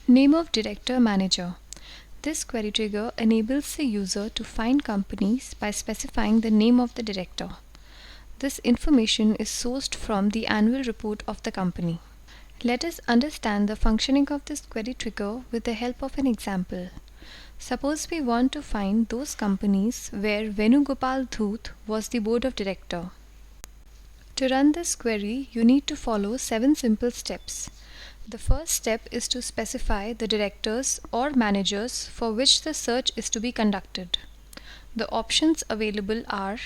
Name of Director Manager. This query trigger enables the user to find companies by specifying the name of the director. This information is sourced from the annual report of the company. Let us understand the functioning of this query trigger with the help of an example. Suppose we want to find those companies where Venugopal Dhoot was the board of director. To run this query, you need to follow 7 simple steps. The first step is to specify the directors or managers for which the search is to be conducted. The options available are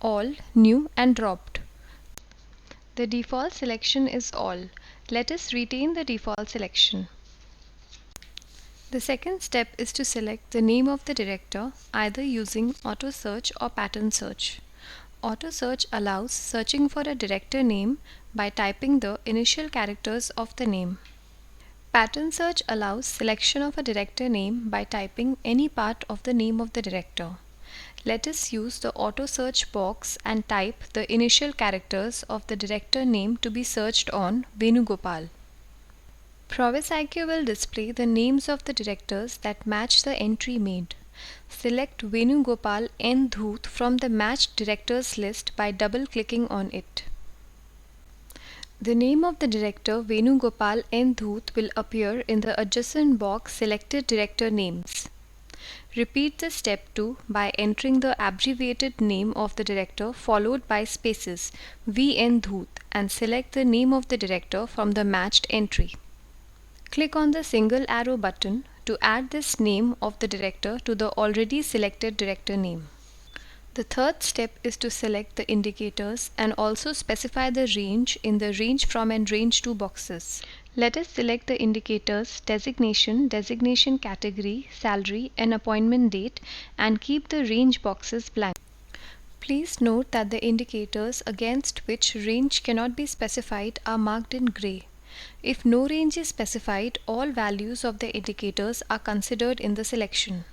All, New and Dropped. The default selection is All. Let us retain the default selection. The second step is to select the name of the director either using auto search or pattern search. Auto search allows searching for a director name by typing the initial characters of the name. Pattern search allows selection of a director name by typing any part of the name of the director. Let us use the auto search box and type the initial characters of the director name to be searched on Venugopal. ProwessIQ will display the names of the directors that match the entry made. Select Venugopal N. Dhoot from the matched directors list by double-clicking on it. The name of the director Venugopal N. Dhoot will appear in the adjacent box Selected Director Names. Repeat the step 2 by entering the abbreviated name of the director followed by spaces VN Dhoot and select the name of the director from the matched entry. Click on the single arrow button to add this name of the director to the already selected director name. The third step is to select the indicators and also specify the range in the Range From and Range To boxes. Let us select the indicators Designation, Designation Category, Salary and Appointment Date and keep the range boxes blank. Please note that the indicators against which range cannot be specified are marked in gray. If no range is specified, all values of the indicators are considered in the selection.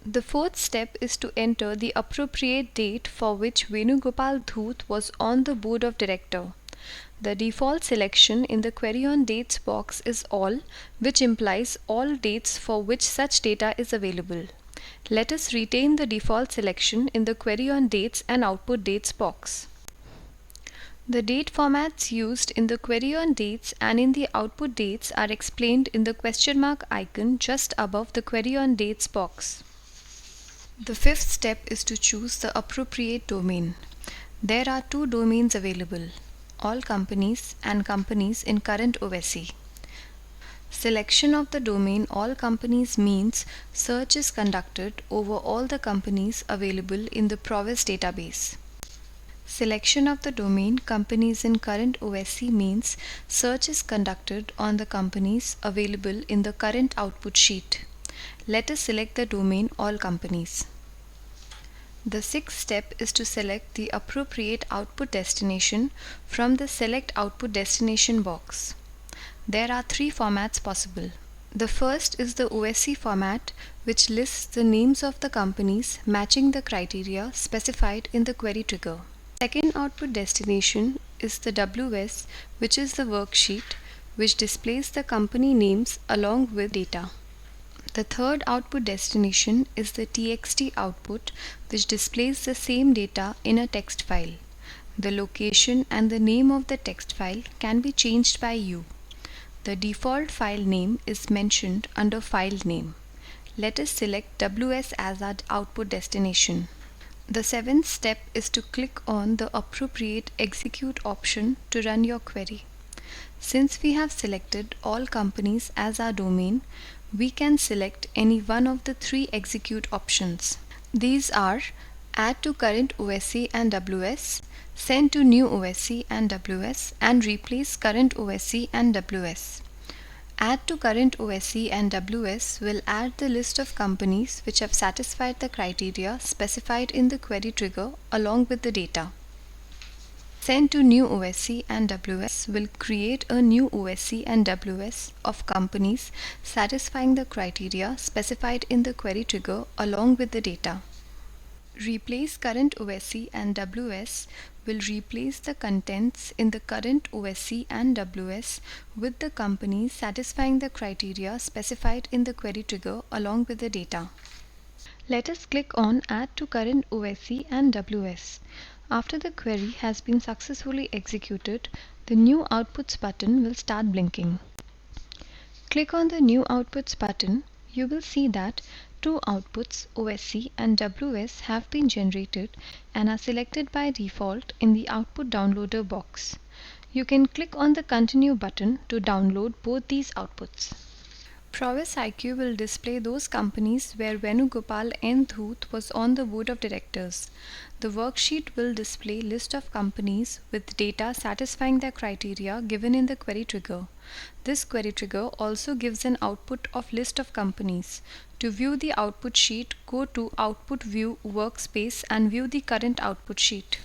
The fourth step is to enter the appropriate date for which Venugopal Dhoot was on the board of director. The default selection in the Query on Dates box is All, which implies all dates for which such data is available. Let us retain the default selection in the Query on Dates and Output Dates box. The date formats used in the Query on Dates and in the Output Dates are explained in the question mark icon just above the Query on Dates box. The fifth step is to choose the appropriate domain. There are 2 domains available, All Companies and Companies in Current OSE. Selection of the domain All Companies means search is conducted over all the companies available in the Prowess database. Selection of the domain Companies in Current OSE means search is conducted on the companies available in the current output sheet. Let us select the domain All Companies. The sixth step is to select the appropriate output destination from the Select Output Destination box. There are 3 formats possible. The first is the OSE format, which lists the names of the companies matching the criteria specified in the query trigger. Second output destination is the WS, which is the worksheet, which displays the company names along with data. The third output destination is the TXT output, which displays the same data in a text file. The location and the name of the text file can be changed by you. The default file name is mentioned under File Name. Let us select WS as our output destination. The seventh step is to click on the appropriate Execute option to run your query. Since we have selected All Companies as our domain, we can select any one of the 3 Execute options. These are Add to Current OSE and WS, Send to New OSE and WS, and Replace Current OSE and WS. Add to Current OSE and WS will add the list of companies which have satisfied the criteria specified in the query trigger along with the data. Send to New OSE and WS will create a new OSE and WS of companies satisfying the criteria specified in the query trigger along with the data. Replace current OSC and WS will replace the contents in the current OSC and WS with the companies satisfying the criteria specified in the query trigger along with the data. Let us click on Add to Current OSC and WS. After the query has been successfully executed, the New Outputs button will start blinking. Click on the New Outputs button. You will see that two outputs OSC and WS have been generated and are selected by default in the Output Downloader box. You can click on the Continue button to download both these outputs. ProwessIQ will display those companies where Venugopal N. Dhoot was on the board of directors. The worksheet will display list of companies with data satisfying the criteria given in the query trigger. This query trigger also gives an output of list of companies. To view the output sheet, go to Output View workspace and view the current output sheet.